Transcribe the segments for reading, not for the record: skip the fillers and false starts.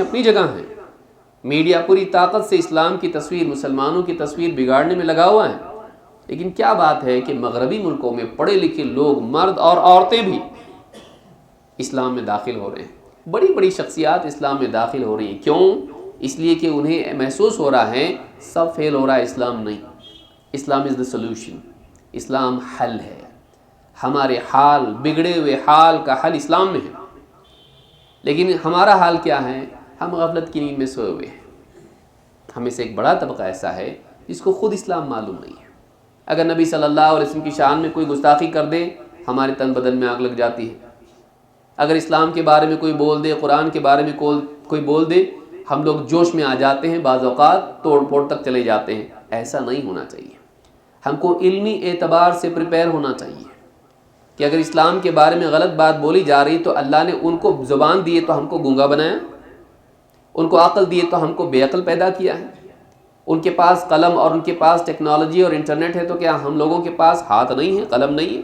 اپنی جگہ ہیں. میڈیا پوری طاقت سے اسلام کی تصویر، مسلمانوں کی تصویر بگاڑنے میں لگا ہوا ہے. لیکن کیا بات ہے کہ مغربی ملکوں میں پڑھے لکھے لوگ، مرد اور عورتیں بھی اسلام میں داخل ہو رہے ہیں. بڑی بڑی شخصیات اسلام میں داخل ہو رہی ہیں. کیوں؟ اس لیے کہ انہیں محسوس ہو رہا ہے سب فیل ہو رہا ہے، اسلام نہیں. اسلام از دا سولوشن. اسلام حل ہے. ہمارے حال، بگڑے ہوئے حال کا حل اسلام میں ہے. لیکن ہمارا حال کیا ہے؟ ہم غفلت کی نیند میں سوئے ہوئے ہیں. ہمیں سے ایک بڑا طبقہ ایسا ہے جس کو خود اسلام معلوم نہیں ہے. اگر نبی صلی اللہ علیہ وسلم کی شان میں کوئی گستاخی کر دے، ہمارے تن بدن میں آگ لگ جاتی ہے. اگر اسلام کے بارے میں کوئی بول دے، قرآن کے بارے میں کوئی بول دے، ہم لوگ جوش میں آ جاتے ہیں، بعض اوقات توڑ پھوڑ تک چلے جاتے ہیں. ایسا نہیں ہونا چاہیے. ہم کو علمی اعتبار سے پریپئر ہونا چاہیے کہ اگر اسلام کے بارے میں غلط بات بولی جا رہی تو اللہ نے ان کو زبان دیے تو ہم کو گونگا بنایا، ان کو عقل دیے تو ہم کو بے عقل پیدا کیا ہے. ان کے پاس قلم اور ان کے پاس ٹیکنالوجی اور انٹرنیٹ ہے تو کیا ہم لوگوں کے پاس ہاتھ نہیں ہے، قلم نہیں ہے؟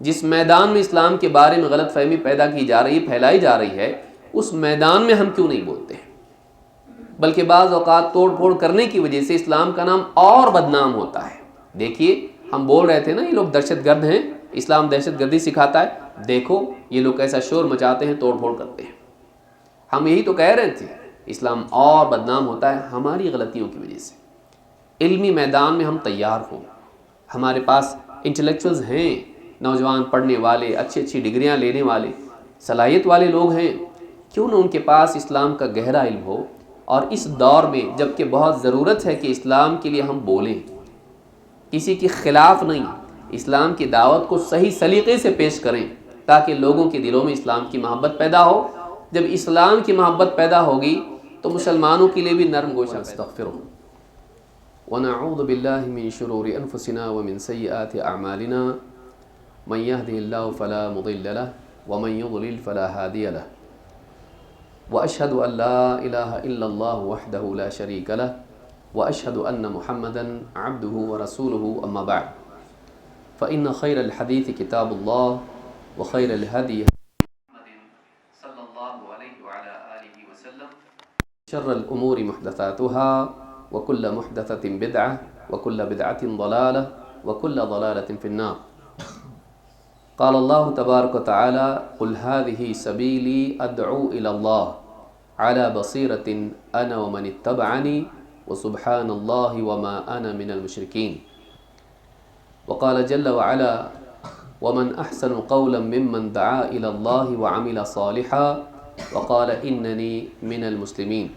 جس میدان میں اسلام کے بارے میں غلط فہمی پیدا کی جا رہی ہے، پھیلائی جا رہی ہے، اس میدان میں ہم کیوں نہیں بولتے ہیں؟ بلکہ بعض اوقات توڑ پھوڑ کرنے کی وجہ سے اسلام کا نام اور بدنام ہوتا ہے. دیکھیے ہم بول رہے تھے نا یہ لوگ دہشت گرد ہیں، اسلام دہشت گردی سکھاتا ہے. دیکھو یہ لوگ کیسا شور مچاتے ہیں، توڑ پھوڑ کرتے ہیں. ہم یہی تو کہہ رہے تھے اسلام اور بدنام ہوتا ہے ہماری غلطیوں کی وجہ سے. علمی میدان میں ہم تیار ہوں، ہمارے پاس انٹلیکچوئلز ہیں، نوجوان پڑھنے والے، اچھی ڈگریاں لینے والے، صلاحیت والے لوگ ہیں. کیوں نہ ان کے پاس اسلام کا گہرا علم ہو. اور اس دور میں جب کہ بہت ضرورت ہے کہ اسلام کے لیے ہم بولیں، کسی کے خلاف نہیں، اسلام کی دعوت کو صحیح سلیقے سے پیش کریں تاکہ لوگوں کے دلوں میں اسلام کی محبت پیدا ہو. جب اسلام کی محبت پیدا ہوگی تو مسلمانوں کے لیے بھی نرم گوشہ استغفروا ونعوذ باللہ من شرور انفسنا ومن سیئات اعمالنا من يهده الله فلا مضل له ومن يضلل فلا هادي له واشهد ان لا اله الا الله وحده لا شريك له واشهد ان محمدا عبده ورسوله اما بعد فان خير الحديث كتاب الله وخير الهدي صلى الله عليه وعلى آله وسلم شر الأمور محدثاتها وكل محدثة بدعة وكل بدعة ضلالة وكل ضلالة في النار. قال الله تبارك وتعالى قل هذه سبيلي أدعو إلى الله على بصيرة أنا ومن اتبعني وسبحان الله وما أنا من المشركين. وقال جل وعلا ومن أحسن قولا ممن دعا إلى الله وعمل صالحا وقال إنني من المسلمين.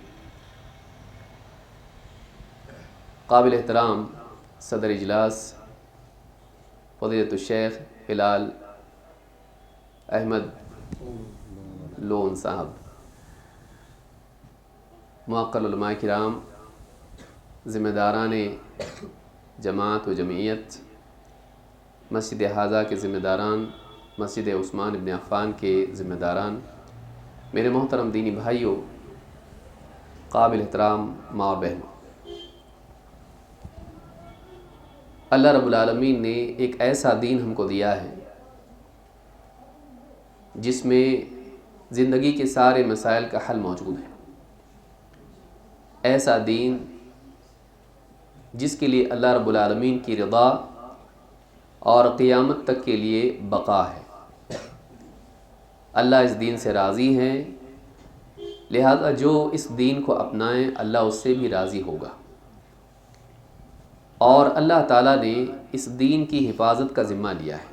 قابل احترام صدر اجلاس فضیلۃ الشیخ ہلال احمد لون صاحب، معقل علماء کرام، ذمہ داران جماعت و جمعیت، مسجد حاضہ کے ذمہ داران، مسجد عثمان ابن عفان کے ذمہ داران، میرے محترم دینی بھائیوں، قابل احترام ماں اور بہنوں، اللہ رب العالمین نے ایک ایسا دین ہم کو دیا ہے جس میں زندگی کے سارے مسائل کا حل موجود ہے. ایسا دین جس کے لیے اللہ رب العالمین کی رضا اور قیامت تک کے لیے بقا ہے. اللہ اس دین سے راضی ہیں، لہذا جو اس دین کو اپنائیں اللہ اس سے بھی راضی ہوگا. اور اللہ تعالیٰ نے اس دین کی حفاظت کا ذمہ لیا ہے.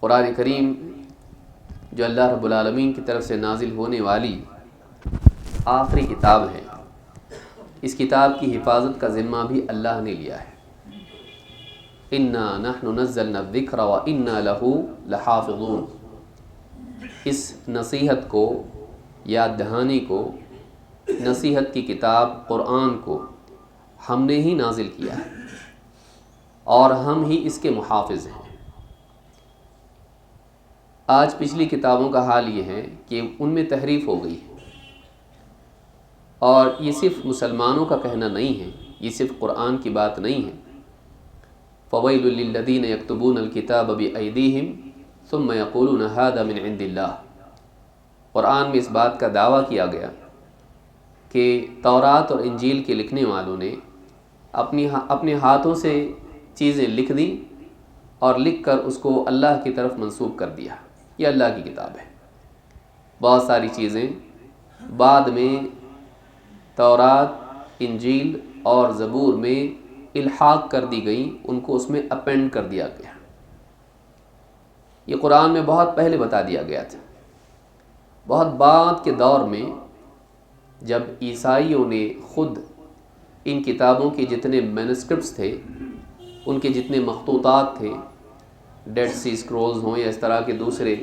قرآن کریم جو اللہ رب العالمین کی طرف سے نازل ہونے والی آخری کتاب ہے، اس کتاب کی حفاظت کا ذمہ بھی اللہ نے لیا ہے. انا نحن نزلنا الذکر وانا لہ لحافظون. اس نصیحت کو، یاد دہانی کو، نصیحت کی کتاب قرآن کو ہم نے ہی نازل کیا ہے اور ہم ہی اس کے محافظ ہیں. آج پچھلی کتابوں کا حال یہ ہے کہ ان میں تحریف ہو گئی ہے، اور یہ صرف مسلمانوں کا کہنا نہیں ہے، یہ صرف قرآن کی بات نہیں ہے. فویل للذین یکتبون الکتاب بایدیہم ثم یقولون ھذا من عند اللہ. قرآن میں اس بات کا دعویٰ کیا گیا کہ تورات اور انجیل کے لکھنے والوں نے اپنے ہاتھوں سے چیزیں لکھ دیں اور لکھ کر اس کو اللہ کی طرف منسوب کر دیا، یہ اللہ کی کتاب ہے۔ بہت ساری چیزیں بعد میں تورات، انجیل اور زبور میں الحاق کر دی گئیں، ان کو اس میں اپینڈ کر دیا گیا۔ یہ قرآن میں بہت پہلے بتا دیا گیا تھا۔ بہت بعد کے دور میں جب عیسائیوں نے خود ان کتابوں کے جتنے مینuscripts تھے، ان کے جتنے مخطوطات تھے، ڈیڈ سی اسکرولز ہوں یا اس طرح کے دوسرے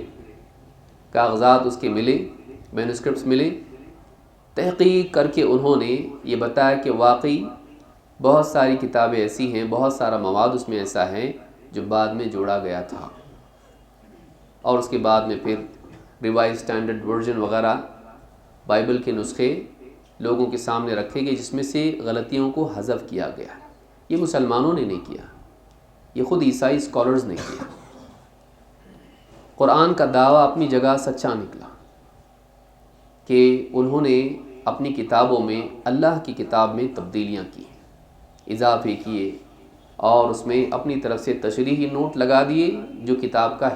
کاغذات اس کے ملے، مینuscripts ملے، تحقیق کر کے انہوں نے یہ بتایا کہ واقعی بہت ساری کتابیں ایسی ہیں، بہت سارا مواد اس میں ایسا ہے جو بعد میں جوڑا گیا تھا، اور اس کے بعد میں پھر ریوائز اسٹینڈرڈ ورژن وغیرہ بائبل کے نسخے لوگوں کے سامنے رکھے گئے، جس میں سے غلطیوں کو حذف کیا گیا۔ یہ مسلمانوں نے نہیں کیا، یہ خود عیسائی اسکالرز نے کیا۔ قرآن کا دعویٰ اپنی جگہ سچا نکلا کہ انہوں نے اپنی کتابوں میں اللہ کی کتاب میں تبدیلیاں کی، اضافے کیے، اور اس میں اپنی طرف سے تشریحی نوٹ لگا دیے جو کتاب کا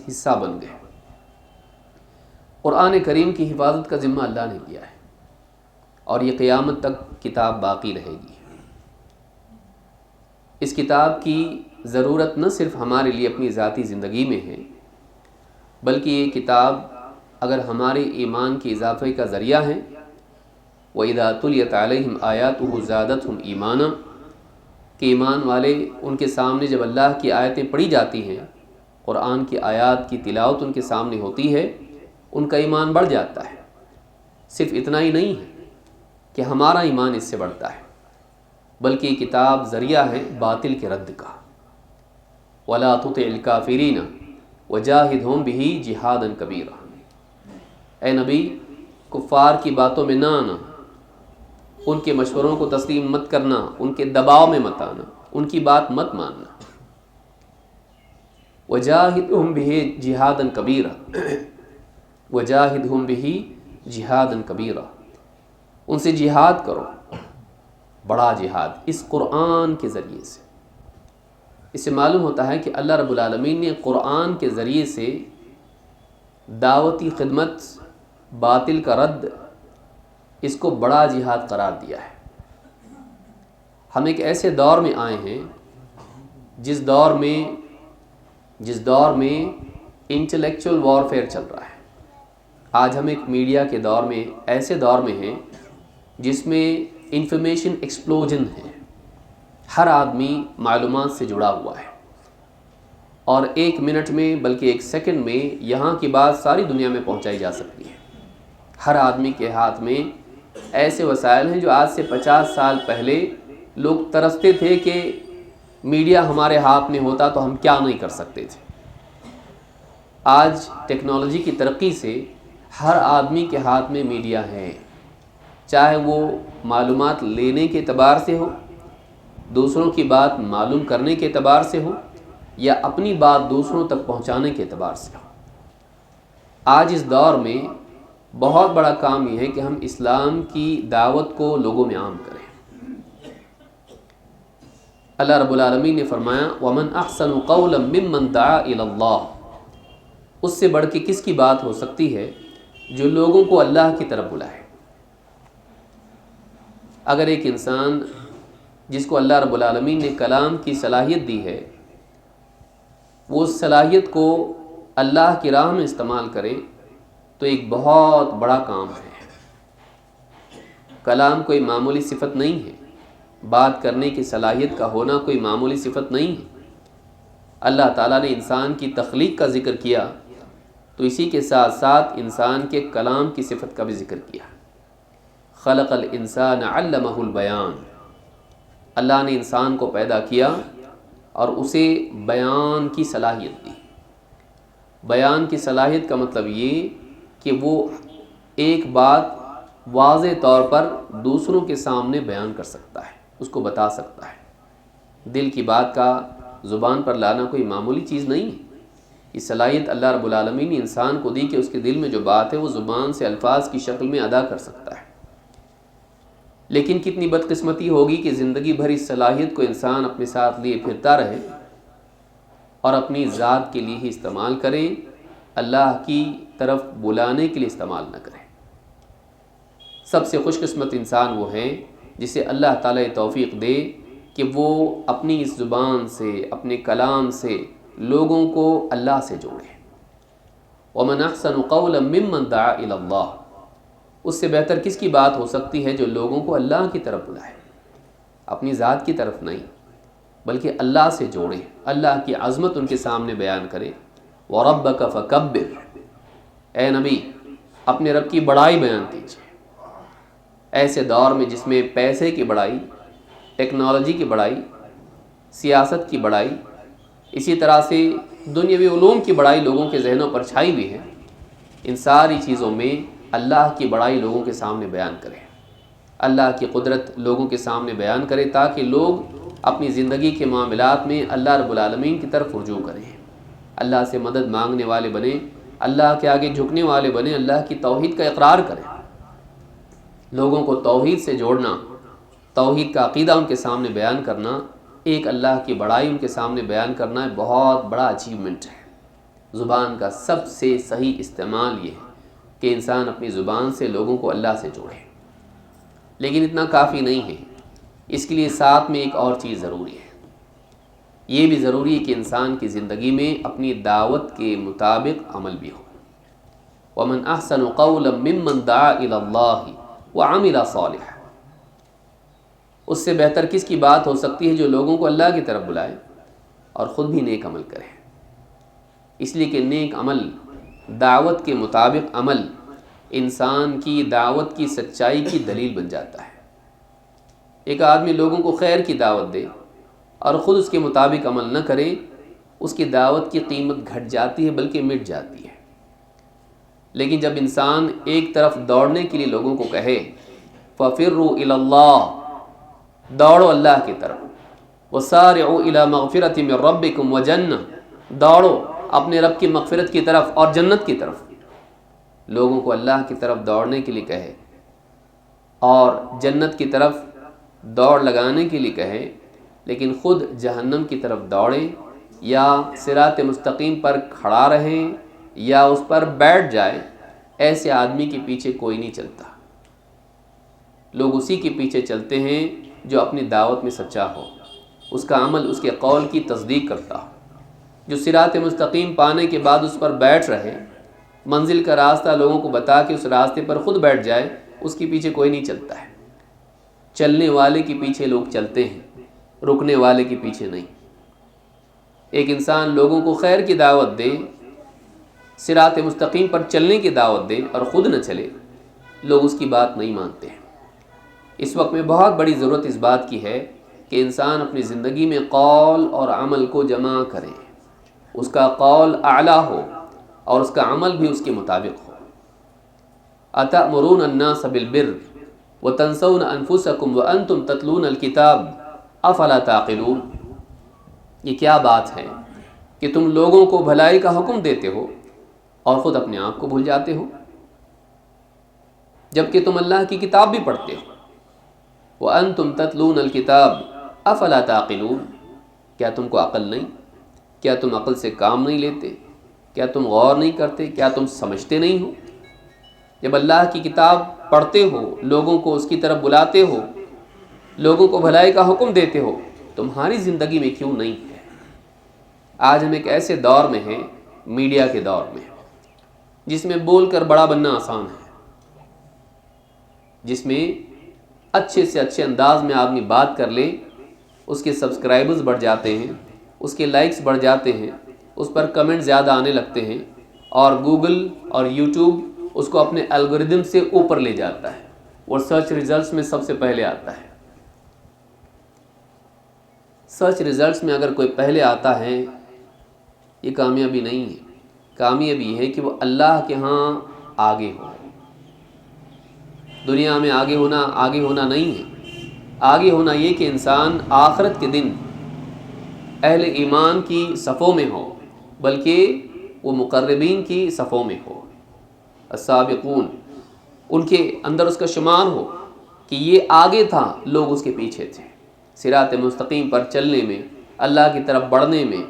حصہ بن گئے۔ قرآن کریم کی حفاظت کا ذمہ اللہ نے لیا ہے، اور یہ قیامت تک کتاب باقی رہے گی۔ اس کتاب کی ضرورت نہ صرف ہمارے لیے اپنی ذاتی زندگی میں ہے، بلکہ یہ کتاب اگر ہمارے ایمان کے اضافے کا ذریعہ ہے، وَإِذَا تُلِيَتْ عَلَيْهِمْ آيَاتُهُ زَادَتْهُمْ ایمانا، کہ ایمان والے ان کے سامنے جب اللہ کی آیتیں پڑھی جاتی ہیں، قرآن کی آیات کی تلاوت ان کے سامنے ہوتی ہے، ان کا ایمان بڑھ جاتا ہے۔ صرف اتنا ہی نہیں ہے کہ ہمارا ایمان اس سے بڑھتا ہے، بلکہ یہ کتاب ذریعہ ہے باطل کے رد کا۔ وَلَا تُطِعِ الْكَافِرِينَ وَجَاهِدْهُمْ بِهِ جِهَادًا كَبِيرًا، اے نبی کفار کی باتوں میں نہ آنا، ان کے مشوروں کو تسلیم مت کرنا، ان کے دباؤ میں مت آنا، ان کی بات مت ماننا۔ وَجَاهِدْهُمْ بِهِ جِهَادًا كَبِيرًا، وَجَاهِدْهُمْ بِهِ جِهَادًا كَبِيرًا، ان سے جہاد کرو، بڑا جہاد اس قرآن کے ذریعے سے۔ اس سے معلوم ہوتا ہے کہ اللہ رب العالمین نے قرآن کے ذریعے سے دعوتی خدمت، باطل کا رد، اس کو بڑا جہاد قرار دیا ہے۔ ہم ایک ایسے دور میں آئے ہیں جس دور میں انٹلیکچول وارفیئر چل رہا ہے۔ آج ہم ایک میڈیا کے دور میں، ایسے دور میں ہیں جس میں انفارمیشن ایکسپلوژن ہے، ہر آدمی معلومات سے جڑا ہوا ہے، اور ایک منٹ میں بلکہ ایک سیکنڈ میں یہاں کی بات ساری دنیا میں پہنچائی جا سکتی ہے۔ ہر آدمی کے ہاتھ میں ایسے وسائل ہیں جو آج سے 50 سال پہلے لوگ ترستے تھے کہ میڈیا ہمارے ہاتھ میں ہوتا تو ہم کیا نہیں کر سکتے تھے۔ آج ٹیکنالوجی کی ترقی سے ہر آدمی کے ہاتھ میں میڈیا ہے، چاہے وہ معلومات لینے کے اعتبار سے ہو، دوسروں کی بات معلوم کرنے کے اعتبار سے ہو، یا اپنی بات دوسروں تک پہنچانے کے اعتبار سے ہو۔ آج اس دور میں بہت بڑا کام یہ ہے کہ ہم اسلام کی دعوت کو لوگوں میں عام کریں۔ اللہ رب العالمین نے فرمایا وَمَنْ أَحْسَنُ قَوْلًا مِّمَّنْ دَعَا إِلَى اللَّهِ، اس سے بڑھ کے کس کی بات ہو سکتی ہے جو لوگوں کو اللہ کی طرف بلائے۔ اگر ایک انسان جس کو اللہ رب العالمین نے کلام کی صلاحیت دی ہے، وہ اس صلاحیت کو اللہ کی راہ میں استعمال کرے تو ایک بہت بڑا کام ہے۔ کلام کوئی معمولی صفت نہیں ہے، بات کرنے کی صلاحیت کا ہونا کوئی معمولی صفت نہیں ہے۔ اللہ تعالیٰ نے انسان کی تخلیق کا ذکر کیا تو اسی کے ساتھ ساتھ انسان کے کلام کی صفت کا بھی ذکر کیا۔ خلق الانسان علمہ البیان، اللہ نے انسان کو پیدا کیا اور اسے بیان کی صلاحیت دی۔ بیان کی صلاحیت کا مطلب یہ کہ وہ ایک بات واضح طور پر دوسروں کے سامنے بیان کر سکتا ہے، اس کو بتا سکتا ہے۔ دل کی بات کا زبان پر لانا کوئی معمولی چیز نہیں ہے۔ یہ صلاحیت اللہ رب العالمین نے انسان کو دی کہ اس کے دل میں جو بات ہے وہ زبان سے الفاظ کی شکل میں ادا کر سکتا ہے۔ لیکن کتنی بدقسمتی ہوگی کہ زندگی بھر اس صلاحیت کو انسان اپنے ساتھ لیے پھرتا رہے اور اپنی ذات کے لیے ہی استعمال کرے، اللہ کی طرف بلانے کے لیے استعمال نہ کرے۔ سب سے خوش قسمت انسان وہ ہے جسے اللہ تعالیٰ توفیق دے کہ وہ اپنی اس زبان سے، اپنے کلام سے لوگوں کو اللہ سے جوڑے۔ وَمَنْ أَحْسَنُ قَوْلًا مِّمَّنْ دَعَا إِلَى اللَّهِ، اس سے بہتر کس کی بات ہو سکتی ہے جو لوگوں کو اللہ کی طرف بلائے، اپنی ذات کی طرف نہیں بلکہ اللہ سے جوڑے، اللہ کی عظمت ان کے سامنے بیان کرے۔ وَرَبَّكَ فَكَبِّرْ، اے نبی اپنے رب کی بڑائی بیان کیجیے۔ ایسے دور میں جس میں پیسے کی بڑائی، ٹیکنالوجی کی بڑائی، سیاست کی بڑائی، اسی طرح سے دنیاوی علوم کی بڑائی لوگوں کے ذہنوں پر چھائی ہوئی ہے، ان ساری چیزوں میں اللہ کی بڑائی لوگوں کے سامنے بیان کرے، اللہ کی قدرت لوگوں کے سامنے بیان کرے، تاکہ لوگ اپنی زندگی کے معاملات میں اللہ رب العالمین کی طرف رجوع کریں، اللہ سے مدد مانگنے والے بنیں، اللہ کے آگے جھکنے والے بنیں، اللہ کی توحید کا اقرار کریں۔ لوگوں کو توحید سے جوڑنا، توحید کا عقیدہ ان کے سامنے بیان کرنا، ایک اللہ کی بڑائی ان کے سامنے بیان کرنا بہت بڑا اچیومنٹ ہے۔ زبان کا سب سے صحیح استعمال یہ ہے کہ انسان اپنی زبان سے لوگوں کو اللہ سے جوڑے، لیکن اتنا کافی نہیں ہے، اس کے لیے ساتھ میں ایک اور چیز ضروری ہے۔ یہ بھی ضروری ہے کہ انسان کی زندگی میں اپنی دعوت کے مطابق عمل بھی ہو۔ وَمَنْ أَحْسَنُ قَوْلًا مِّمَّنْ دَعَا إِلَى اللَّهِ وَعَمِلَ صَالِحًا، اس سے بہتر کس کی بات ہو سکتی ہے جو لوگوں کو اللہ کی طرف بلائے اور خود بھی نیک عمل کرے۔ اس لیے کہ نیک عمل، دعوت کے مطابق عمل انسان کی دعوت کی سچائی کی دلیل بن جاتا ہے۔ ایک آدمی لوگوں کو خیر کی دعوت دے اور خود اس کے مطابق عمل نہ کرے، اس کی دعوت کی قیمت گھٹ جاتی ہے بلکہ مٹ جاتی ہے۔ لیکن جب انسان ایک طرف دوڑنے کے لیے لوگوں کو کہے فَفِرُّوا إِلَى اللَّهِ، دوڑو اللہ کی طرف، وَسَارِعُوا إِلَى مَغْفِرَةٍ مِّن رَبِّكُمْ وَجَنَّةٍ، دوڑو اپنے رب کی مغفرت کی طرف اور جنت کی طرف، لوگوں کو اللہ کی طرف دوڑنے کے لیے کہے اور جنت کی طرف دوڑ لگانے کے لیے کہے، لیکن خود جہنم کی طرف دوڑے یا صراط مستقیم پر کھڑا رہے یا اس پر بیٹھ جائے، ایسے آدمی کے پیچھے کوئی نہیں چلتا۔ لوگ اسی کے پیچھے چلتے ہیں جو اپنی دعوت میں سچا ہو، اس کا عمل اس کے قول کی تصدیق کرتا ہو، جو صراط مستقیم پانے کے بعد اس پر بیٹھ رہے، منزل کا راستہ لوگوں کو بتا کے اس راستے پر خود بیٹھ جائے، اس کے پیچھے کوئی نہیں چلتا ہے۔ چلنے والے کے پیچھے لوگ چلتے ہیں، رکنے والے کے پیچھے نہیں۔ ایک انسان لوگوں کو خیر کی دعوت دے، صراط مستقیم پر چلنے کی دعوت دے اور خود نہ چلے، لوگ اس کی بات نہیں مانتے ہیں۔ اس وقت میں بہت بڑی ضرورت اس بات کی ہے کہ انسان اپنی زندگی میں قول اور عمل کو جمع کرے، اس کا قول اعلیٰ ہو اور اس کا عمل بھی اس کے مطابق ہو۔ أَتَأْمُرُونَ النَّاسَ بِالْبِرِّ وَتَنْسَوْنَ أَنفُسَكُمْ وَأَنْتُمْ تَتْلُونَ الْكِتَابَ أَفَلَا تَعْقِلُونَ، یہ کیا بات ہے کہ تم لوگوں کو بھلائی کا حکم دیتے ہو اور خود اپنے آپ کو بھول جاتے ہو، جبکہ تم اللہ کی کتاب بھی پڑھتے ہو۔ وَأَنْتُمْ تَتْلُونَ الْكِتَابَ أَفَلَا تَعْقِلُونَ، کیا تم کو عقل نہیں؟ کیا تم عقل سے کام نہیں لیتے؟ کیا تم غور نہیں کرتے؟ کیا تم سمجھتے نہیں ہو؟ جب اللہ کی کتاب پڑھتے ہو، لوگوں کو اس کی طرف بلاتے ہو، لوگوں کو بھلائی کا حکم دیتے ہو، تمہاری زندگی میں کیوں نہیں ہے؟ آج ہم ایک ایسے دور میں ہیں، میڈیا کے دور میں، جس میں بول کر بڑا بننا آسان ہے، جس میں اچھے سے اچھے انداز میں آدمی بات کر لے، اس کے سبسکرائبرز بڑھ جاتے ہیں، اس کے لائکس بڑھ جاتے ہیں، اس پر کمنٹ زیادہ آنے لگتے ہیں، اور گوگل اور یوٹیوب اس کو اپنے الگوریدم سے اوپر لے جاتا ہے، وہ سرچ ریزلٹس میں سب سے پہلے آتا ہے۔ سرچ ریزلٹس میں اگر کوئی پہلے آتا ہے، یہ کامیابی نہیں ہے۔ کامیابی یہ ہے کہ وہ اللہ کے ہاں آگے ہو۔ دنیا میں آگے ہونا نہیں ہے، آگے ہونا یہ کہ انسان آخرت کے دن اہل ایمان کی صفوں میں ہو، بلکہ وہ مقربین کی صفوں میں ہو، السابقون، ان کے اندر اس کا شمار ہو کہ یہ آگے تھا، لوگ اس کے پیچھے تھے، صراط مستقیم پر چلنے میں، اللہ کی طرف بڑھنے میں،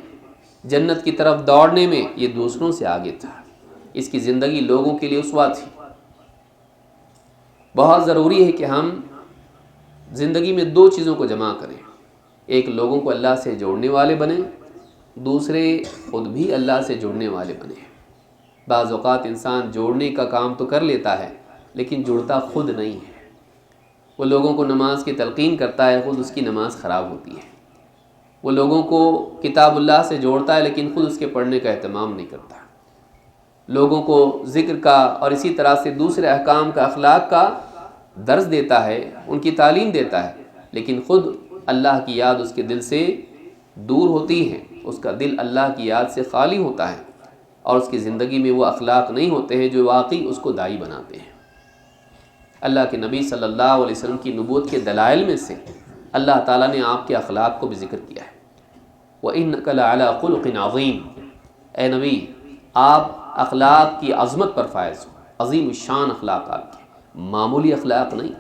جنت کی طرف دوڑنے میں یہ دوسروں سے آگے تھا، اس کی زندگی لوگوں کے لیے اسوہ تھی۔ بہت ضروری ہے کہ ہم زندگی میں دو چیزوں کو جمع کریں، ایک لوگوں کو اللہ سے جوڑنے والے بنیں، دوسرے خود بھی اللہ سے جڑنے والے بنیں۔ بعض اوقات انسان جوڑنے کا کام تو کر لیتا ہے لیکن جڑتا خود نہیں ہے، وہ لوگوں کو نماز کی تلقین کرتا ہے، خود اس کی نماز خراب ہوتی ہے، وہ لوگوں کو کتاب اللہ سے جوڑتا ہے لیکن خود اس کے پڑھنے کا اہتمام نہیں کرتا، لوگوں کو ذکر کا اور اسی طرح سے دوسرے احکام کا، اخلاق کا درس دیتا ہے، ان کی تعلیم دیتا ہے، لیکن خود اللہ کی یاد اس کے دل سے دور ہوتی ہے، اس کا دل اللہ کی یاد سے خالی ہوتا ہے، اور اس کی زندگی میں وہ اخلاق نہیں ہوتے ہیں جو واقعی اس کو داعی بناتے ہیں۔ اللہ کے نبی صلی اللہ علیہ وسلم کی نبوت کے دلائل میں سے اللہ تعالیٰ نے آپ کے اخلاق کو بھی ذکر کیا ہے، وَإِنَّكَ لَعَلَىٰ خُلُقٍ عَظِيمٍ، اے نبی آپ اخلاق کی عظمت پر فائز ہو، عظیم الشان اخلاق آپ کے، معمولی اخلاق نہیں۔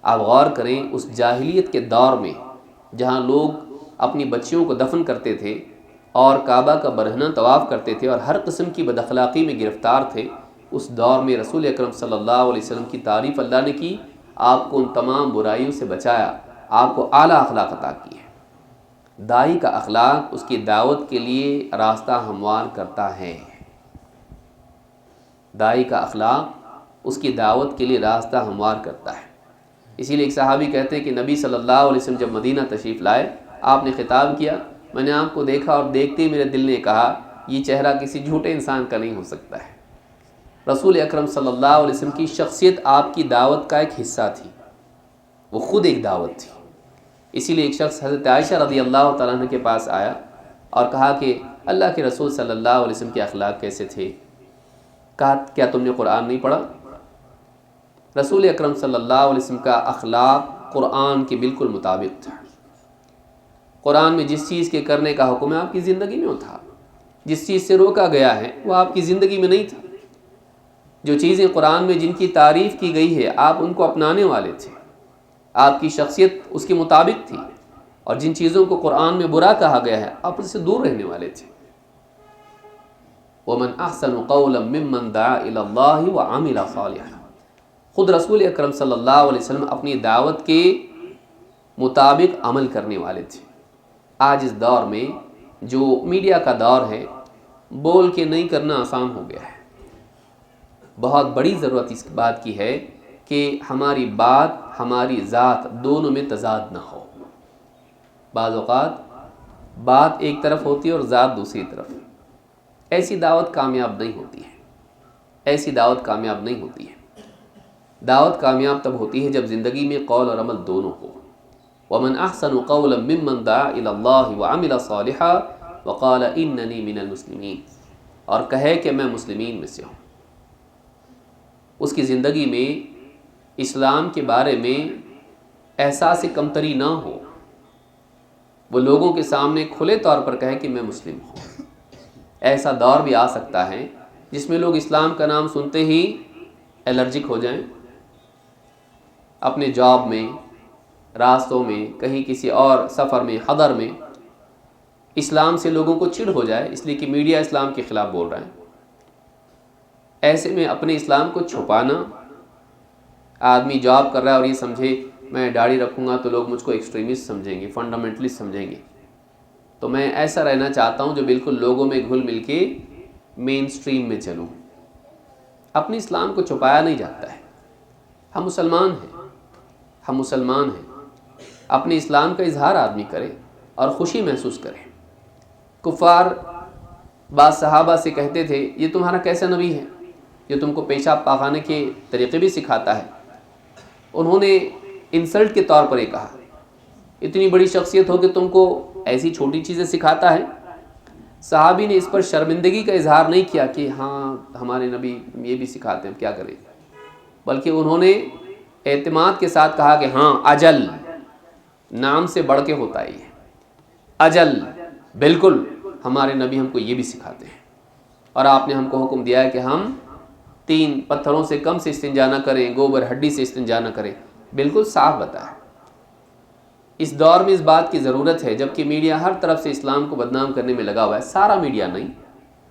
آپ غور کریں اس جاہلیت کے دور میں جہاں لوگ اپنی بچیوں کو دفن کرتے تھے اور کعبہ کا برہنہ طواف کرتے تھے اور ہر قسم کی بد اخلاقی میں گرفتار تھے، اس دور میں رسول اکرم صلی اللہ علیہ وسلم کی تعریف اللہ نے کی، آپ کو ان تمام برائیوں سے بچایا، آپ کو اعلیٰ اخلاق عطا کی ہے۔ داعی کا اخلاق اس کی دعوت کے لیے راستہ ہموار کرتا ہے، داعی کا اخلاق اس کی دعوت کے لیے راستہ ہموار کرتا ہے۔ اسی لیے ایک صحابی کہتے ہیں کہ نبی صلی اللہ علیہ وسلم جب مدینہ تشریف لائے، آپ نے خطاب کیا، میں نے آپ کو دیکھا اور دیکھتے ہی میرے دل نے کہا یہ چہرہ کسی جھوٹے انسان کا نہیں ہو سکتا ہے۔ رسول اکرم صلی اللہ علیہ وسلم کی شخصیت آپ کی دعوت کا ایک حصہ تھی، وہ خود ایک دعوت تھی۔ اسی لیے ایک شخص حضرت عائشہ رضی اللہ تعالیٰ عنہ کے پاس آیا اور کہا کہ اللہ کے رسول صلی اللہ علیہ وسلم کے اخلاق کیسے تھے؟ کہا کیا تم نے قرآن نہیں پڑھا؟ رسول اکرم صلی اللہ علیہ وسلم کا اخلاق قرآن کے بالکل مطابق تھا۔ قرآن میں جس چیز کے کرنے کا حکم ہے آپ کی زندگی میں وہ تھا، جس چیز سے روکا گیا ہے وہ آپ کی زندگی میں نہیں تھا۔ جو چیزیں قرآن میں جن کی تعریف کی گئی ہے آپ ان کو اپنانے والے تھے، آپ کی شخصیت اس کے مطابق تھی، اور جن چیزوں کو قرآن میں برا کہا گیا ہے آپ اس سے دور رہنے والے تھے۔ وَمَنْ أَحْسَنُ قَوْلًا مِّمَّنْ دَعَا إِلَى اللَّهِ وَعَمِلَ صَالِحًا۔ خود رسول اکرم صلی اللہ علیہ وسلم اپنی دعوت کے مطابق عمل کرنے والے تھے۔ آج اس دور میں جو میڈیا کا دور ہے، بول کے نہیں کرنا آسان ہو گیا ہے۔ بہت بڑی ضرورت اس بات کی ہے کہ ہماری بات ہماری ذات دونوں میں تضاد نہ ہو۔ بعض اوقات بات ایک طرف ہوتی ہے اور ذات دوسری طرف، ایسی دعوت کامیاب نہیں ہوتی ہے، ایسی دعوت کامیاب نہیں ہوتی ہے۔ دعوت کامیاب تب ہوتی ہے جب زندگی میں قول اور عمل دونوں ہو۔ وَمَنْ أَحْسَنُ قَوْلًا مِّمَّنْ دَعَا إِلَى اللَّهِ وَعَمِلَ صَالِحًا وَقَالَ إِنَّنِي مِنَ الْمُسْلِمِينَ، اور کہے کہ میں مسلمین میں سے ہوں۔ اس کی زندگی میں اسلام کے بارے میں احساس کمتری نہ ہو، وہ لوگوں کے سامنے کھلے طور پر کہے کہ میں مسلم ہوں۔ ایسا دور بھی آ سکتا ہے جس میں لوگ اسلام کا نام سنتے ہی الرجک ہو جائیں، اپنے جاب میں، راستوں میں، کہیں کسی اور سفر میں، حضر میں اسلام سے لوگوں کو چڑ ہو جائے، اس لیے کہ میڈیا اسلام کے خلاف بول رہا ہے۔ ایسے میں اپنے اسلام کو چھپانا، آدمی جاب کر رہا ہے اور یہ سمجھے میں داڑھی رکھوں گا تو لوگ مجھ کو ایکسٹریمسٹ سمجھیں گے، فنڈامنٹلسٹ سمجھیں گے، تو میں ایسا رہنا چاہتا ہوں جو بالکل لوگوں میں گھل مل کے مین سٹریم میں چلوں۔ اپنے اسلام کو چھپایا نہیں جاتا ہے، ہم مسلمان ہیں، ہم مسلمان ہیں۔ اپنے اسلام کا اظہار آدمی کرے اور خوشی محسوس کرے۔ کفار بعض صحابہ سے کہتے تھے یہ تمہارا کیسا نبی ہے جو تم کو پیشاب پاخانے کے طریقے بھی سکھاتا ہے؟ انہوں نے انسلٹ کے طور پر یہ کہا، اتنی بڑی شخصیت ہو کہ تم کو ایسی چھوٹی چیزیں سکھاتا ہے؟ صحابی نے اس پر شرمندگی کا اظہار نہیں کیا کہ ہاں ہمارے نبی یہ بھی سکھاتے ہیں، کیا کریں، بلکہ انہوں نے اعتماد کے ساتھ کہا کہ ہاں اجل، نام سے بڑھ کے ہوتا ہی ہے، اجل بالکل ہمارے نبی ہم کو یہ بھی سکھاتے ہیں۔ اور آپ نے ہم کو حکم دیا ہے کہ ہم 3 پتھروں سے کم سے استنجا نہ کریں، گوبر ہڈی سے استنجا نہ کریں، بالکل صاف بتایا۔ اس دور میں اس بات کی ضرورت ہے، جبکہ میڈیا ہر طرف سے اسلام کو بدنام کرنے میں لگا ہوا ہے۔ سارا میڈیا نہیں،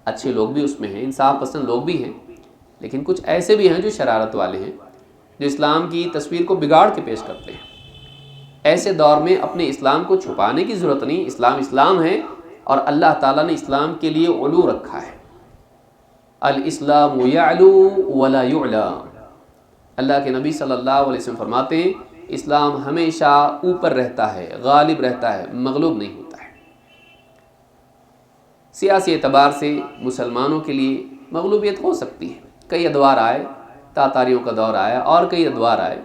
اچھے لوگ بھی اس میں ہیں، انصاف پسند لوگ بھی ہیں، لیکن کچھ ایسے بھی ہیں جو شرارت والے ہیں، جو اسلام کی تصویر کو بگاڑ کے پیش کرتے ہیں۔ ایسے دور میں اپنے اسلام کو چھپانے کی ضرورت نہیں، اسلام اسلام ہے، اور اللہ تعالیٰ نے اسلام کے لیے علو رکھا ہے۔ الاسلام یعلو ولا یعلا، اللہ کے نبی صلی اللہ علیہ وسلم فرماتے ہیں اسلام ہمیشہ اوپر رہتا ہے، غالب رہتا ہے، مغلوب نہیں ہوتا ہے۔ سیاسی اعتبار سے مسلمانوں کے لیے مغلوبیت ہو سکتی ہے، کئی ادوار آئے، تاتاریوں کا دور آیا اور کئی ادوار آئے،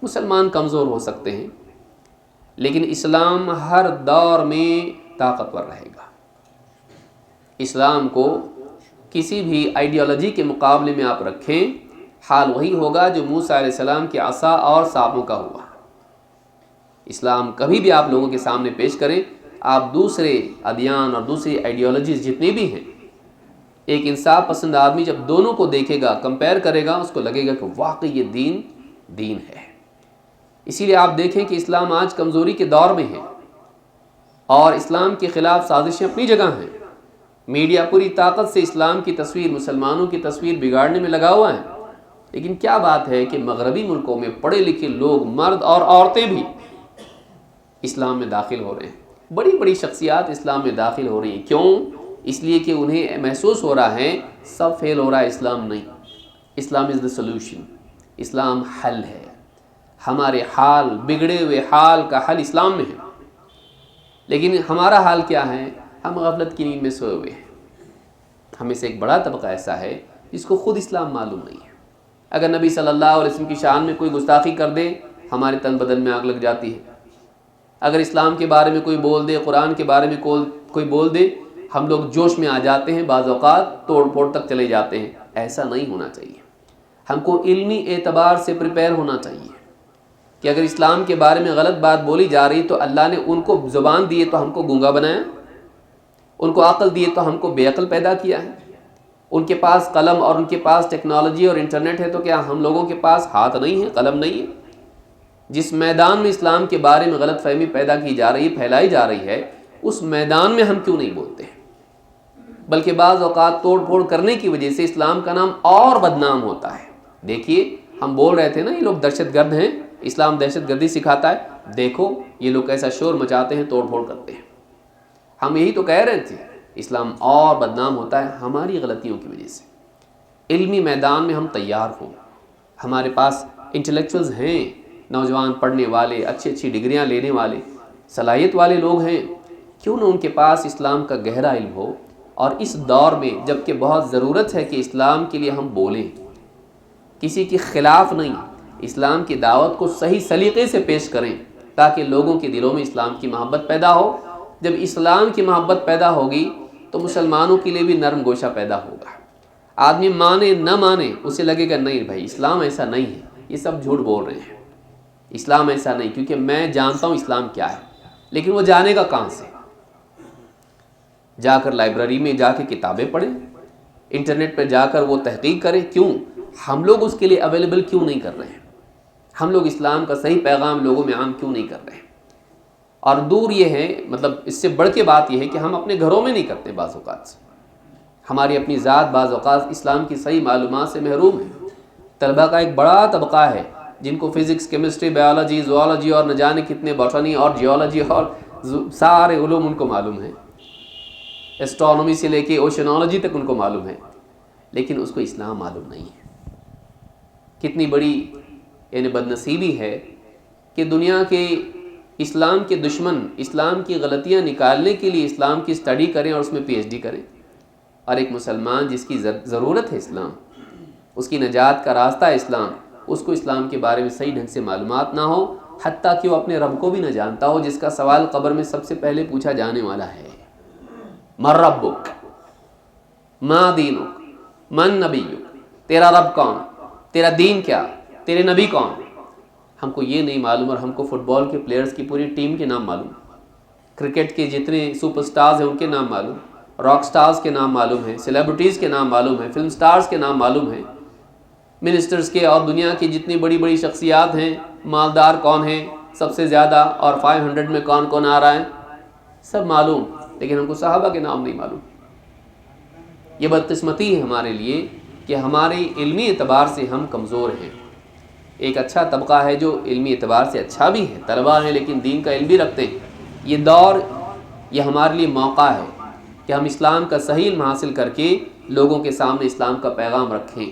مسلمان کمزور ہو سکتے ہیں، لیکن اسلام ہر دور میں طاقتور رہے گا۔ اسلام کو کسی بھی آئیڈیالوجی کے مقابلے میں آپ رکھیں، حال وہی ہوگا جو موسیٰ علیہ السلام کے عصا اور سانپوں کا ہوا۔ اسلام کبھی بھی آپ لوگوں کے سامنے پیش کریں، آپ دوسرے ادیان اور دوسری آئیڈیالوجیز جتنی بھی ہیں، ایک انصاف پسند آدمی جب دونوں کو دیکھے گا، کمپیئر کرے گا، اس کو لگے گا کہ واقعی یہ دین ہے۔ اسی لیے آپ دیکھیں کہ اسلام آج کمزوری کے دور میں ہے، اور اسلام کے خلاف سازشیں اپنی جگہ ہیں۔ میڈیا پوری طاقت سے اسلام کی تصویر، مسلمانوں کی تصویر بگاڑنے میں لگا ہوا ہے، لیکن کیا بات ہے کہ مغربی ملکوں میں پڑھے لکھے لوگ، مرد اور عورتیں بھی اسلام میں داخل ہو رہے ہیں۔ بڑی بڑی شخصیات اسلام میں داخل ہو رہی ہیں۔ کیوں؟ اس لیے کہ انہیں محسوس ہو رہا ہے سب فیل ہو رہا ہے، اسلام نہیں۔ اسلام از دا سولوشن، اسلام حل ہے، ہمارے حال، بگڑے ہوئے حال کا حل اسلام میں ہے۔ لیکن ہمارا حال کیا ہے؟ ہم غفلت کی نیند میں سوئے ہوئے ہیں۔ ہمیں سے ایک بڑا طبقہ ایسا ہے جس کو خود اسلام معلوم نہیں ہے۔ اگر نبی صلی اللہ علیہ وسلم کی شان میں کوئی گستاخی کر دے، ہمارے تن بدن میں آگ لگ جاتی ہے۔ اگر اسلام کے بارے میں کوئی بول دے، قرآن کے بارے میں کوئی بول دے، ہم لوگ جوش میں آ جاتے ہیں، بعض اوقات توڑ پھوڑ تک چلے جاتے ہیں۔ ایسا نہیں ہونا چاہیے۔ ہم کو علمی اعتبار سے پریپئر ہونا چاہیے کہ اگر اسلام کے بارے میں غلط بات بولی جا رہی تو اللہ نے ان کو زبان دیے تو ہم کو گونگا بنایا، ان کو عقل دیے تو ہم کو بے عقل پیدا کیا ہے۔ ان کے پاس قلم اور ان کے پاس ٹیکنالوجی اور انٹرنیٹ ہے، تو کیا ہم لوگوں کے پاس ہاتھ نہیں ہے، قلم نہیں ہے؟ جس میدان میں اسلام کے بارے میں غلط فہمی پیدا کی جا رہی ہے، پھیلائی جا رہی ہے، اس میدان میں ہم کیوں نہیں بولتے ہیں؟ بلکہ بعض اوقات توڑ پھوڑ کرنے کی وجہ سے اسلام کا نام اور بدنام ہوتا ہے۔ دیکھیے، ہم بول رہے تھے نا یہ لوگ دہشت گرد ہیں، اسلام دہشت گردی سکھاتا ہے، دیکھو یہ لوگ کیسا شور مچاتے ہیں، توڑ پھوڑ کرتے ہیں۔ ہم یہی تو کہہ رہے تھے، اسلام اور بدنام ہوتا ہے ہماری غلطیوں کی وجہ سے۔ علمی میدان میں ہم تیار ہوں، ہمارے پاس انٹلیکچوئلز ہیں، نوجوان پڑھنے والے، اچھی ڈگریاں لینے والے، صلاحیت والے لوگ ہیں، کیوں نہ ان کے پاس اسلام کا گہرا علم ہو۔ اور اس دور میں جب کہ بہت ضرورت ہے کہ اسلام کے لیے ہم بولیں، کسی کے خلاف نہیں، اسلام کی دعوت کو صحیح سلیقے سے پیش کریں تاکہ لوگوں کے دلوں میں اسلام کی محبت پیدا ہو۔ جب اسلام کی محبت پیدا ہوگی تو مسلمانوں کے لیے بھی نرم گوشہ پیدا ہوگا۔ آدمی مانے نہ مانے، اسے لگے گا نہیں بھائی اسلام ایسا نہیں ہے، یہ سب جھوٹ بول رہے ہیں، اسلام ایسا نہیں، کیونکہ میں جانتا ہوں اسلام کیا ہے۔ لیکن وہ جانے گا کہاں سے؟ جا کر لائبریری میں جا کے کتابیں پڑھیں، انٹرنیٹ پر جا کر وہ تحقیق کریں۔ کیوں ہم لوگ اس کے لیے اویلیبل کیوں نہیں کر رہے ہیں؟ ہم لوگ اسلام کا صحیح پیغام لوگوں میں عام کیوں نہیں کر رہے ہیں؟ اور دور یہ ہے، مطلب اس سے بڑھ کے بات یہ ہے کہ ہم اپنے گھروں میں نہیں کرتے، بعض اوقات سے ہماری اپنی ذات بعض اوقات اسلام کی صحیح معلومات سے محروم ہے۔ طلبہ کا ایک بڑا طبقہ ہے جن کو فزکس، کیمسٹری، بایولوجی، زوالوجی اور نہ جانے کتنے باٹنی اور جیولوجی اور سارے علوم ان کو معلوم ہیں، ایسٹرونومی سے لے کے اوشنالوجی تک ان کو معلوم ہے، لیکن اس کو اسلام معلوم نہیں ہے۔ کتنی بڑی یعنی بدنصیبی ہے کہ دنیا کے اسلام کے دشمن اسلام کی غلطیاں نکالنے کے لیے اسلام کی اسٹڈی کریں اور اس میں پی ایچ ڈی کریں، اور ایک مسلمان جس کی ضرورت ہے اسلام، اس کی نجات کا راستہ ہے اسلام، اس کو اسلام کے بارے میں صحیح ڈھنگ سے معلومات نہ ہو، حتیٰ کہ وہ اپنے رب کو بھی نہ جانتا ہو، جس کا سوال قبر میں سب سے پہلے پوچھا جانے والا ہے، من ربک، ما دینک، من نبیک، تیرا رب کون، تیرا دین کیا، تیرے نبی کون؟ ہم کو یہ نہیں معلوم، اور ہم کو فٹ بال کے پلیئرز کی پوری ٹیم کے نام معلوم، کرکٹ کے جتنے سپر سٹارز ہیں ان کے نام معلوم، راک سٹارز کے نام معلوم ہیں، سیلیبریٹیز کے نام معلوم ہیں، فلم سٹارز کے نام معلوم ہیں، منسٹرز کے اور دنیا کی جتنی بڑی بڑی شخصیات ہیں، مالدار کون ہیں سب سے زیادہ، اور 500 میں کون کون آ رہا ہے، سب معلوم، لیکن ہم کو صحابہ کے نام نہیں معلوم۔ یہ بدقسمتی ہے ہمارے لیے کہ ہمارے علمی اعتبار سے ہم کمزور ہیں۔ ایک اچھا طبقہ ہے جو علمی اعتبار سے اچھا بھی ہے، طلباء ہیں لیکن دین کا علم بھی رکھتے ہیں۔ یہ دور، یہ ہمارے لیے موقع ہے کہ ہم اسلام کا صحیح علم حاصل کر کے لوگوں کے سامنے اسلام کا پیغام رکھیں۔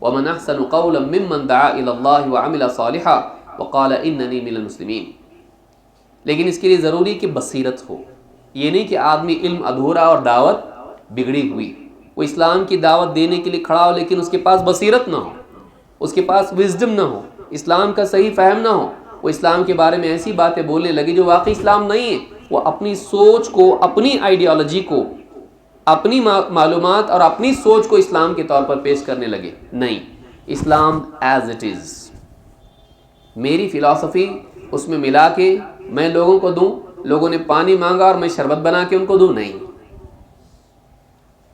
وَمَنْ أَحْسَنُ قَوْلًا مِّمَّنْ دَعَا إِلَى اللَّهِ وَعَمِلَ صَالِحًا وَقَالَ إِنَّنِي مِنَ الْمُسْلِمِينَ۔ لیکن اس کے لیے ضروری کہ بصیرت ہو، یہ نہیں کہ آدمی علم ادھورا اور دعوت بگڑی ہوئی، وہ اسلام کی دعوت دینے کے لیے کھڑا ہو لیکن اس کے پاس بصیرت نہ ہو، اس کے پاس وزڈم نہ ہو، اسلام کا صحیح فہم نہ ہو، وہ اسلام کے بارے میں ایسی باتیں بولنے لگے جو واقعی اسلام نہیں ہے، وہ اپنی سوچ کو، اپنی آئیڈیالوجی کو، اپنی معلومات اور اپنی سوچ کو اسلام کے طور پر پیش کرنے لگے۔ نہیں، اسلام ایز اٹ از، میری فلسفی اس میں ملا کے میں لوگوں کو دوں، لوگوں نے پانی مانگا اور میں شربت بنا کے ان کو دوں، نہیں۔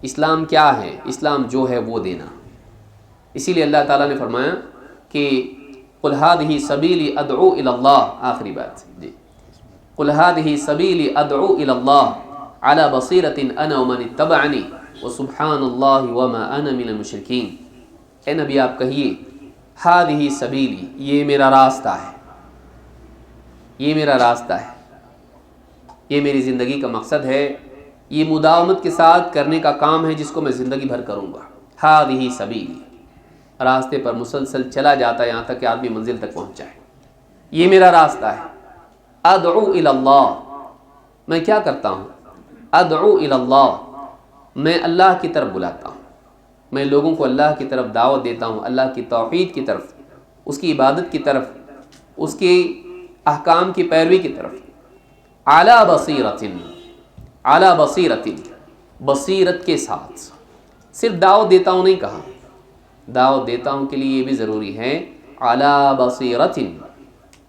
اسلام کیا ہے؟ اسلام جو ہے وہ دینا۔ اسی لیے اللہ تعالیٰ نے فرمایا کہ قُلْ هَٰذِهِ سَبِيلِي أَدْعُو إِلَى اللَّهِ، آخری بات جی، قُلْ هَٰذِهِ سَبِيلِي أَدْعُو إِلَى اللَّهِ عَلَى بَصِيرَةٍ أَنَا وَمَنِ اتَّبَعَنِي وَسُبْحَانَ اللَّهِ وَمَا أَنَا مِنَ الْمُشْرِكِينَ۔ اے نبی آپ کہیے هَٰذِهِ سَبِيلِي، یہ میرا راستہ ہے، یہ میرا راستہ ہے، یہ میری زندگی کا مقصد ہے، یہ مداومت کے ساتھ کرنے کا کام ہے جس کو میں زندگی بھر کروں گا۔ هَٰذِهِ سَبِيلِي، راستے پر مسلسل چلا جاتا ہے یہاں تک کہ آدمی منزل تک پہنچ جائے۔ یہ میرا راستہ ہے۔ ادعو الی اللہ، میں کیا کرتا ہوں؟ ادعو الی اللہ، میں اللہ کی طرف بلاتا ہوں، میں لوگوں کو اللہ کی طرف دعوت دیتا ہوں، اللہ کی توحید کی طرف، اس کی عبادت کی طرف، اس کے احکام کی پیروی کی طرف۔ علی بصیرۃ، علی بصیرۃ، بصیرت کے ساتھ، صرف دعوت دیتا ہوں نہیں کہا، دعوت دیتا ہوں کے لیے یہ بھی ضروری ہے علی بصیرۃ،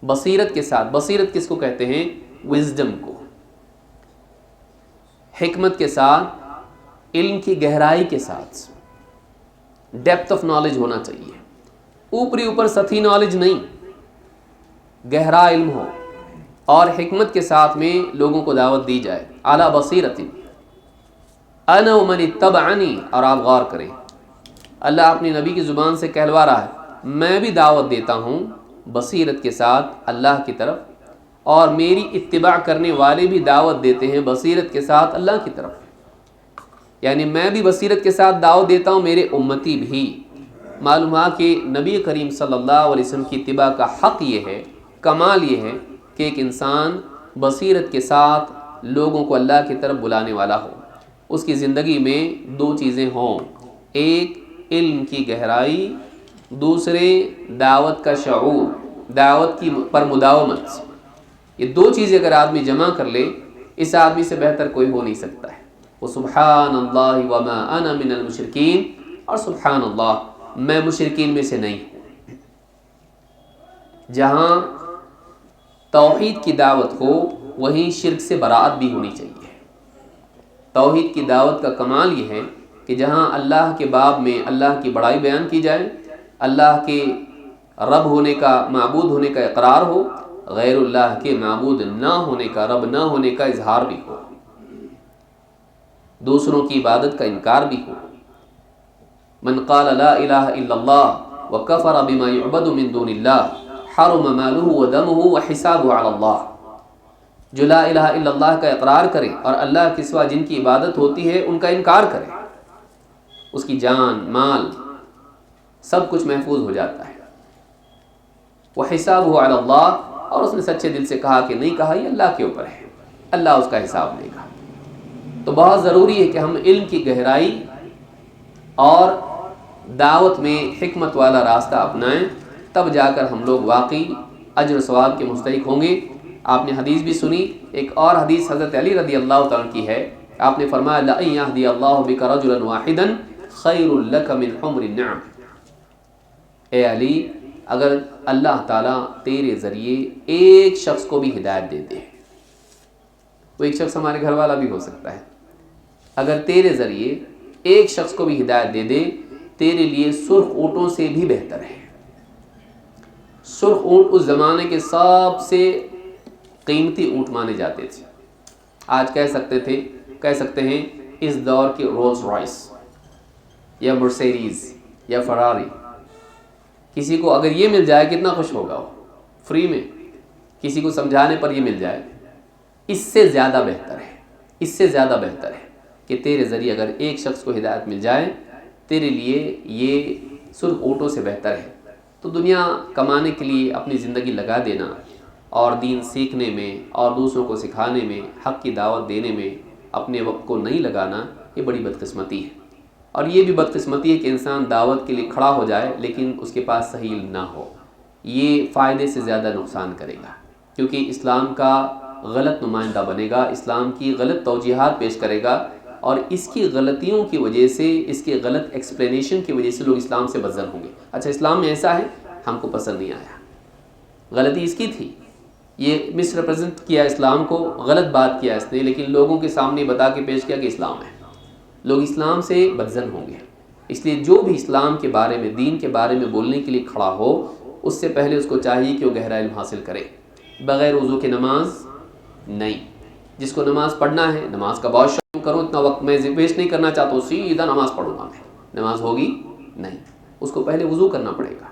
بصیرت کے ساتھ۔ بصیرت کس کو کہتے ہیں؟ وزڈم کو، حکمت کے ساتھ، علم کی گہرائی کے ساتھ، ڈیپتھ آف نالج ہونا چاہیے، اوپری اوپر سطحی نالج نہیں، گہرا علم ہو اور حکمت کے ساتھ میں لوگوں کو دعوت دی جائے۔ علی بصیرۃ انا ومن اتبعنی، اور آپ غور کریں، اللہ اپنی نبی کی زبان سے کہلوا رہا ہے میں بھی دعوت دیتا ہوں بصیرت کے ساتھ اللہ کی طرف، اور میری اتباع کرنے والے بھی دعوت دیتے ہیں بصیرت کے ساتھ اللہ کی طرف، یعنی میں بھی بصیرت کے ساتھ دعوت دیتا ہوں، میرے امتی بھی۔ معلوم ہوا کہ نبی کریم صلی اللہ علیہ وسلم کی اتباع کا حق یہ ہے، کمال یہ ہے کہ ایک انسان بصیرت کے ساتھ لوگوں کو اللہ کی طرف بلانے والا ہو، اس کی زندگی میں دو چیزیں ہوں، ایک علم کی گہرائی، دوسرے دعوت کا شعور، دعوت کی پر مداومت۔ یہ دو چیزیں اگر آدمی جمع کر لے، اس آدمی سے بہتر کوئی ہو نہیں سکتا ہے۔ وہ سبحان اللہ وما انا من المشرکین، اور سبحان اللہ میں مشرکین میں سے نہیں ہوں۔ جہاں توحید کی دعوت ہو وہیں شرک سے براءت بھی ہونی چاہیے۔ توحید کی دعوت کا کمال یہ ہے کہ جہاں اللہ کے باب میں اللہ کی بڑائی بیان کی جائے، اللہ کے رب ہونے کا، معبود ہونے کا اقرار ہو، غیر اللہ کے معبود نہ ہونے کا، رب نہ ہونے کا اظہار بھی ہو، دوسروں کی عبادت کا انکار بھی ہو۔ من قال لا الہ الا اللہ وکفر بما یعبد من دون اللہ حرم مالہ ودمہ وحسابہ علی اللہ، جو لا الہ الا اللہ کا اقرار کرے اور اللہ کے سوا جن کی عبادت ہوتی ہے ان کا انکار کرے، اس کی جان، مال، سب کچھ محفوظ ہو جاتا ہے۔ وحسابہ علی اللہ، اور اس نے سچے دل سے کہا کہ نہیں کہا، یہ اللہ کے اوپر ہے، اللہ اس کا حساب لے گا۔ تو بہت ضروری ہے کہ ہم علم کی گہرائی اور دعوت میں حکمت والا راستہ اپنائیں، تب جا کر ہم لوگ واقعی اجر و ثواب کے مستحق ہوں گے۔ آپ نے حدیث بھی سنی، ایک اور حدیث حضرت علی رضی اللہ تعالیٰ کی ہے، آپ نے فرمایا لَأَن يَهْدِيَ اللَّهُ بِكَ رَجُلًا وَاحِدًا خَيْرٌ لَكَ مِنْ حُمْرِ النَّعَمِ۔ اے علی، اگر اللہ تعالیٰ تیرے ذریعے ایک شخص کو بھی ہدایت دے دے، وہ ایک شخص ہمارے گھر والا بھی ہو سکتا ہے، اگر تیرے ذریعے ایک شخص کو بھی ہدایت دے دے تیرے لیے سرخ اونٹوں سے بھی بہتر ہے۔ سرخ اونٹ اس زمانے کے سب سے قیمتی اونٹ مانے جاتے تھے۔ آج کہہ سکتے ہیں اس دور کے رولز رائس یا مرسیڈیز یا فراری، کسی کو اگر یہ مل جائے کتنا خوش ہوگا وہ، فری میں کسی کو سمجھانے پر یہ مل جائے۔ اس سے زیادہ بہتر ہے کہ تیرے ذریعے اگر ایک شخص کو ہدایت مل جائے تیرے لیے یہ سرخ اونٹوں سے بہتر ہے۔ تو دنیا کمانے کے لیے اپنی زندگی لگا دینا اور دین سیکھنے میں اور دوسروں کو سکھانے میں، حق کی دعوت دینے میں اپنے وقت کو نہیں لگانا، یہ بڑی بدقسمتی ہے۔ اور یہ بھی بدقسمتی ہے کہ انسان دعوت کے لیے کھڑا ہو جائے لیکن اس کے پاس صحیح علم نہ ہو، یہ فائدے سے زیادہ نقصان کرے گا، کیونکہ اسلام کا غلط نمائندہ بنے گا، اسلام کی غلط توجیہات پیش کرے گا، اور اس کی غلطیوں کی وجہ سے، اس کے غلط ایکسپلینیشن کی وجہ سے لوگ اسلام سے بدظن ہوں گے۔ اچھا اسلام میں ایسا ہے، ہم کو پسند نہیں آیا، غلطی اس کی تھی، یہ مس ریپرزنٹ کیا اسلام کو، غلط بات کیا اس نے، لیکن لوگوں کے سامنے بتا کے پیش کیا کہ اسلام ہے، لوگ اسلام سے بدظن ہوں گے۔ اس لیے جو بھی اسلام کے بارے میں، دین کے بارے میں بولنے کے لیے کھڑا ہو، اس سے پہلے اس کو چاہیے کہ وہ گہرا علم حاصل کرے۔ بغیر وضو کے نماز نہیں، جس کو نماز پڑھنا ہے نماز کا بہت شوق کرو، اتنا وقت میں ویسٹ نہیں کرنا چاہتا ہوں، سیدھا نماز پڑھوں گا میں، نماز ہوگی نہیں، اس کو پہلے وضو کرنا پڑے گا۔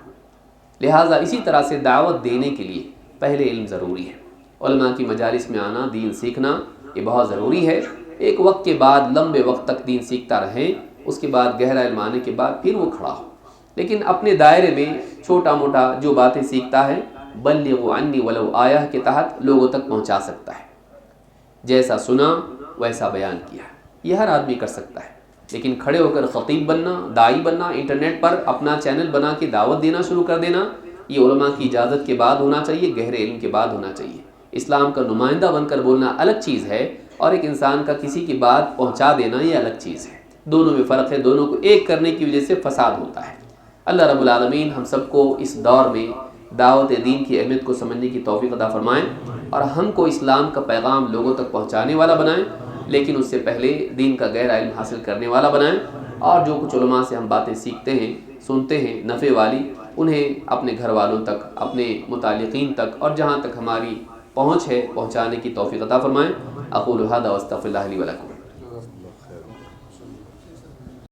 لہٰذا اسی طرح سے دعوت دینے کے لیے پہلے علم ضروری ہے، علماء کی مجالس میں آنا، دین سیکھنا یہ بہت ضروری ہے۔ ایک وقت کے بعد لمبے وقت تک دین سیکھتا رہیں، اس کے بعد گہرا علم آنے کے بعد پھر وہ کھڑا ہو، لیکن اپنے دائرے میں چھوٹا موٹا جو باتیں سیکھتا ہے بلغوا عنی ولو آیہ کے تحت لوگوں تک پہنچا سکتا ہے، جیسا سنا ویسا بیان کیا، یہ ہر آدمی کر سکتا ہے، لیکن کھڑے ہو کر خطیب بننا، داعی بننا، انٹرنیٹ پر اپنا چینل بنا کے دعوت دینا شروع کر دینا، یہ علماء کی اجازت کے بعد ہونا چاہیے، گہرے علم کے بعد ہونا چاہیے۔ اسلام کا نمائندہ بن کر بولنا الگ چیز ہے، اور ایک انسان کا کسی کی بات پہنچا دینا یہ الگ چیز ہے، دونوں میں فرق ہے، دونوں کو ایک کرنے کی وجہ سے فساد ہوتا ہے۔ اللہ رب العالمین ہم سب کو اس دور میں دعوت دین کی اہمیت کو سمجھنے کی توفیق عطا فرمائیں، اور ہم کو اسلام کا پیغام لوگوں تک پہنچانے والا بنائیں، لیکن اس سے پہلے دین کا گہرا علم حاصل کرنے والا بنائیں، اور جو کچھ علماء سے ہم باتیں سیکھتے ہیں، سنتے ہیں نفع والی، انہیں اپنے گھر والوں تک، اپنے متعلقین تک، اور جہاں تک ہماری پہنچ ہے پہنچانے کی توفیق عطا فرمائیں۔ اقول ھذا واستغفر اللہ لی ولکم۔